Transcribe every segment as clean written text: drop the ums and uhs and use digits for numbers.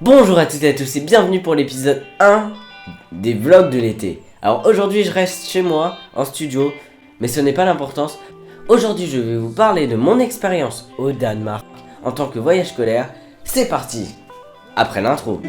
Bonjour à toutes et à tous et bienvenue pour l'épisode 1 des vlogs de l'été. Alors aujourd'hui je reste chez moi, en studio, mais ce n'est pas l'importance. Aujourd'hui je vais vous parler de mon expérience au Danemark en tant que voyage scolaire. C'est parti, après l'intro.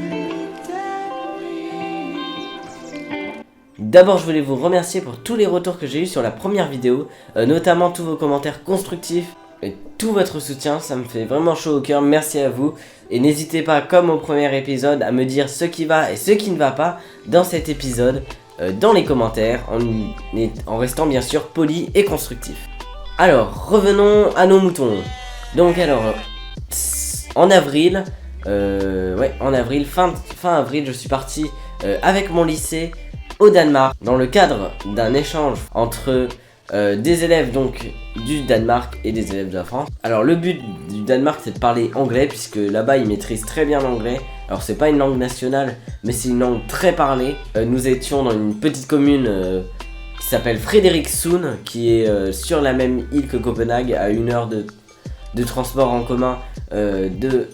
D'abord je voulais vous remercier pour tous les retours que j'ai eu sur la première vidéo, notamment tous vos commentaires constructifs et tout votre soutien, ça me fait vraiment chaud au cœur, merci à vous. Et n'hésitez pas, comme au premier épisode, à me dire ce qui va et ce qui ne va pas dans cet épisode, dans les commentaires, en restant bien sûr poli et constructif. Alors, revenons à nos moutons. Donc alors, en avril, fin avril, je suis parti avec mon lycée au Danemark, dans le cadre d'un échange entre des élèves donc du Danemark et des élèves de la France. Alors le but du Danemark c'est de parler anglais, puisque là-bas ils maîtrisent très bien l'anglais. Alors c'est pas une langue nationale, mais c'est une langue très parlée. Nous étions dans une petite commune qui s'appelle Frederiksund, qui est sur la même île que Copenhague, à 1 heure de transport en commun de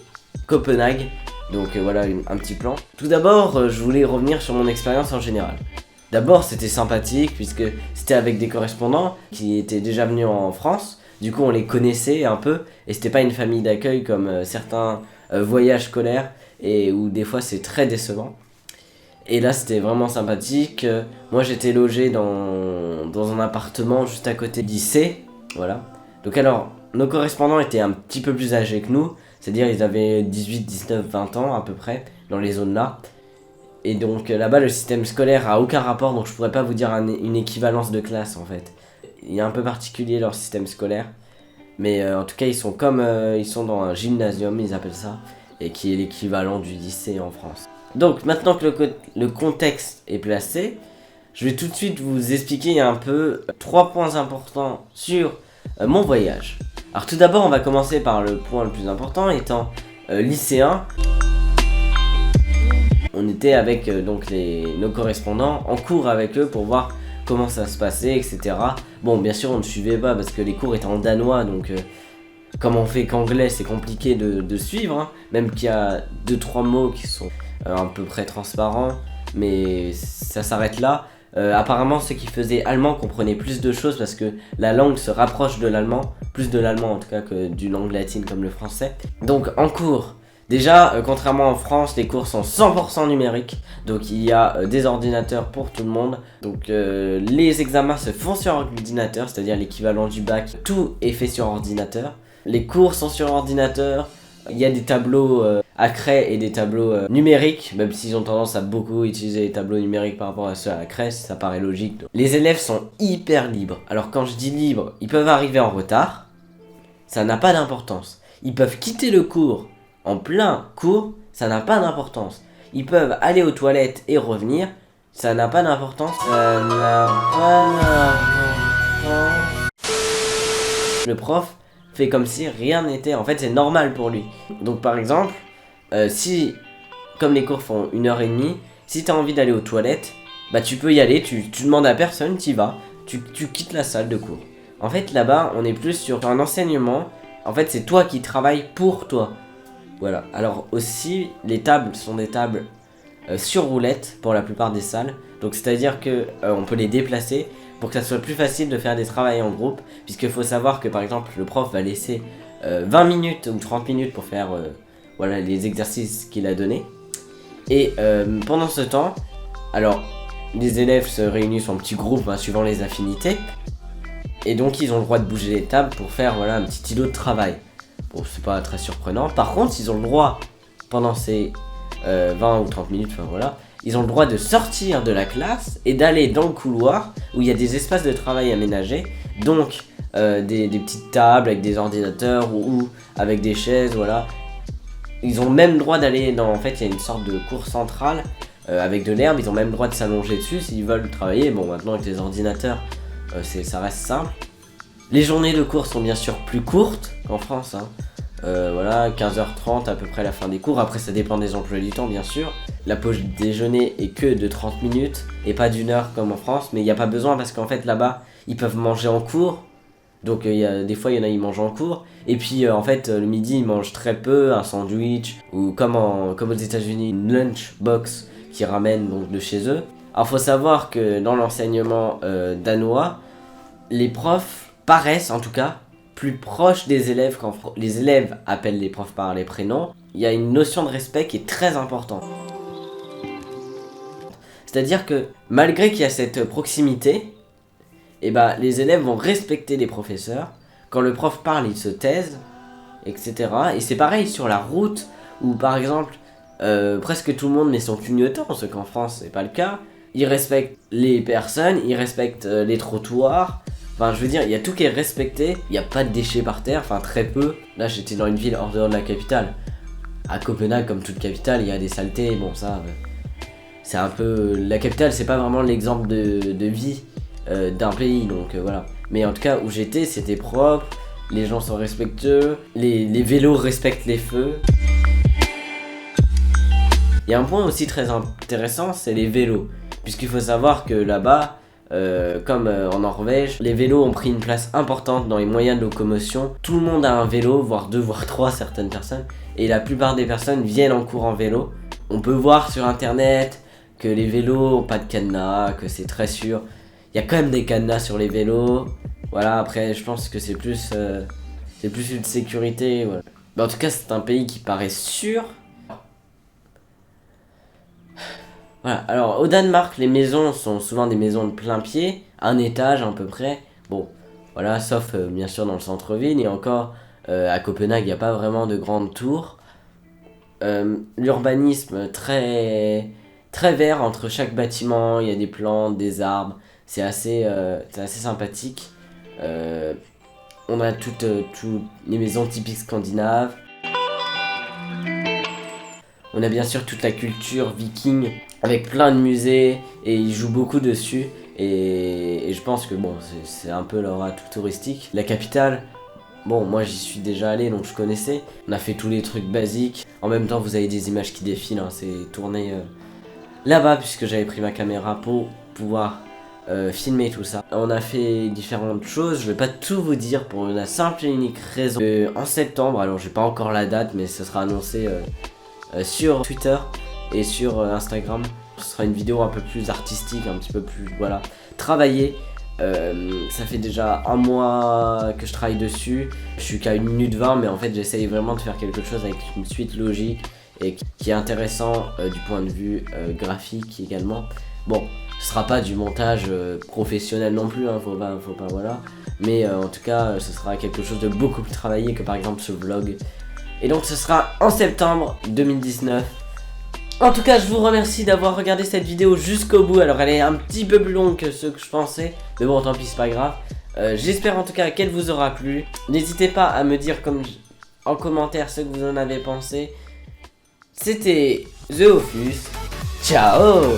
Copenhague. Donc voilà un petit plan. Tout d'abord je voulais revenir sur mon expérience en général. D'abord c'était sympathique puisque c'était avec des correspondants qui étaient déjà venus en France. Du coup on les connaissait un peu et c'était pas une famille d'accueil comme certains voyages scolaires et où des fois c'est très décevant. Et là c'était vraiment sympathique. Moi j'étais logé dans un appartement juste à côté du lycée. Voilà. Donc alors nos correspondants étaient un petit peu plus âgés que nous. C'est-à-dire ils avaient 18, 19, 20 ans à peu près dans les zones là. Et donc là-bas le système scolaire a aucun rapport, donc je pourrais pas vous dire une équivalence de classe en fait. Il est un peu particulier leur système scolaire, mais en tout cas ils sont comme ils sont dans un gymnasium, ils appellent ça, et qui est l'équivalent du lycée en France. Donc maintenant que le contexte est placé, je vais tout de suite vous expliquer un peu 3 points importants sur mon voyage. Alors tout d'abord on va commencer par le point le plus important étant lycéen. On était avec donc nos correspondants en cours avec eux pour voir comment ça se passait, etc. Bon, bien sûr, on ne suivait pas parce que les cours étaient en danois, donc comme on fait qu'anglais, c'est compliqué de suivre. Hein. Même qu'il y a 2-3 mots qui sont à peu près transparents, mais ça s'arrête là. Apparemment, ceux qui faisaient allemand comprenaient plus de choses parce que la langue se rapproche de l'allemand, plus de l'allemand en tout cas que d'une langue latine comme le français. Donc en cours. Déjà, contrairement en France, les cours sont 100% numériques, donc il y a des ordinateurs pour tout le monde. Donc les examens se font sur ordinateur, c'est-à-dire l'équivalent du bac, tout est fait sur ordinateur. Les cours sont sur ordinateur, il y a des tableaux à craie et des tableaux numériques, même s'ils ont tendance à beaucoup utiliser les tableaux numériques par rapport à ceux à craie, ça paraît logique. Les élèves sont hyper libres, alors quand je dis libre, ils peuvent arriver en retard, ça n'a pas d'importance. Ils peuvent quitter le cours en plein cours, ça n'a pas d'importance. Ils peuvent aller aux toilettes et revenir, ça n'a pas d'importance. Le prof fait comme si rien n'était, en fait c'est normal pour lui. Donc par exemple, si, comme les cours font 1h30, si tu as envie d'aller aux toilettes, bah tu peux y aller, tu demandes à personne, tu y vas, tu quittes la salle de cours. En fait là-bas, on est plus sur un enseignement, en fait c'est toi qui travailles pour toi. Voilà, alors aussi les tables sont des tables sur roulette pour la plupart des salles. Donc c'est à dire que on peut les déplacer pour que ça soit plus facile de faire des travaux en groupe. Puisqu'il faut savoir que par exemple le prof va laisser 20 minutes ou 30 minutes pour faire voilà, les exercices qu'il a donnés. Et pendant ce temps, alors les élèves se réunissent en petits groupes suivant les affinités. Et donc ils ont le droit de bouger les tables pour faire voilà, un petit îlot de travail. Bon, c'est pas très surprenant. Par contre, ils ont le droit, pendant ces 20 ou 30 minutes, enfin voilà, ils ont le droit de sortir de la classe et d'aller dans le couloir où il y a des espaces de travail aménagés. Donc, des petites tables avec des ordinateurs ou avec des chaises, voilà. Ils ont même le droit d'aller dans... En fait, il y a une sorte de cour centrale avec de l'herbe. Ils ont même le droit de s'allonger dessus s'ils veulent travailler. Bon, maintenant, avec les ordinateurs, ça reste simple. Les journées de cours sont bien sûr plus courtes qu'en France, hein. Voilà, 15h30 à peu près la fin des cours. Après ça dépend des emplois du temps bien sûr. La pause déjeuner est que de 30 minutes et pas d'1 heure comme en France. Mais il n'y a pas besoin parce qu'en fait là-bas ils peuvent manger en cours. Donc des fois il y en a ils mangent en cours. Et puis en fait le midi ils mangent très peu, un sandwich ou comme aux États-Unis une lunchbox qui ramènent donc de chez eux. Alors faut savoir que dans l'enseignement danois, les profs paraissent en tout cas plus proches des élèves quand les élèves appellent les profs par les prénoms. Il y a une notion de respect qui est très importante. C'est-à-dire que malgré qu'il y a cette proximité, et bah, les élèves vont respecter les professeurs. Quand le prof parle, ils se taisent, etc. Et c'est pareil sur la route, où par exemple, presque tout le monde met son clignotant, ce qu'en France, c'est pas le cas. Ils respectent les personnes, ils respectent les trottoirs. Enfin, je veux dire, il y a tout qui est respecté. Il n'y a pas de déchets par terre, enfin très peu. Là, j'étais dans une ville hors dehors de la capitale. À Copenhague, comme toute capitale, il y a des saletés. Bon, ça, c'est un peu... La capitale, c'est pas vraiment l'exemple de vie d'un pays, donc voilà. Mais en tout cas, où j'étais, c'était propre. Les gens sont respectueux. Les vélos respectent les feux. Il y a un point aussi très intéressant, c'est les vélos. Puisqu'il faut savoir que là-bas, comme en Norvège, les vélos ont pris une place importante dans les moyens de locomotion. Tout le monde a un vélo, voire 2, voire 3 certaines personnes. Et la plupart des personnes viennent en cours en vélo. On peut voir sur internet que les vélos ont pas de cadenas, que c'est très sûr. Il y a quand même des cadenas sur les vélos. Voilà, après je pense que c'est plus une sécurité. Voilà. Mais en tout cas, c'est un pays qui paraît sûr. Voilà, alors au Danemark, les maisons sont souvent des maisons de plein pied, un étage à peu près. Bon, voilà, sauf bien sûr dans le centre-ville. Et encore, à Copenhague, il n'y a pas vraiment de grandes tours. L'urbanisme très vert entre chaque bâtiment, il y a des plantes, des arbres. C'est assez sympathique. On a toutes les maisons typiques scandinaves. On a bien sûr toute la culture viking avec plein de musées et ils jouent beaucoup dessus. Et je pense que bon, c'est un peu leur atout touristique. La capitale, bon, moi j'y suis déjà allé donc je connaissais. On a fait tous les trucs basiques. En même temps, vous avez des images qui défilent. Hein, c'est tourné là-bas puisque j'avais pris ma caméra pour pouvoir filmer tout ça. On a fait différentes choses, je vais pas tout vous dire pour la simple et unique raison en septembre, alors j'ai pas encore la date mais ce sera annoncé sur Twitter et sur Instagram. Ce sera une vidéo un peu plus artistique, un petit peu plus voilà, travaillée. Ça fait déjà 1 mois que je travaille dessus. Je suis qu'à 1 minute 20 mais en fait j'essaye vraiment de faire quelque chose avec une suite logique et qui est intéressant du point de vue graphique également. Bon, ce sera pas du montage professionnel non plus, hein, faut pas voilà. Mais en tout cas, ce sera quelque chose de beaucoup plus travaillé que par exemple ce vlog. Et donc ce sera en septembre 2019. En tout cas, je vous remercie d'avoir regardé cette vidéo jusqu'au bout. Alors elle est un petit peu plus longue que ce que je pensais, mais bon tant pis, c'est pas grave. J'espère en tout cas qu'elle vous aura plu. N'hésitez pas à me dire en commentaire ce que vous en avez pensé. C'était The Office. Ciao.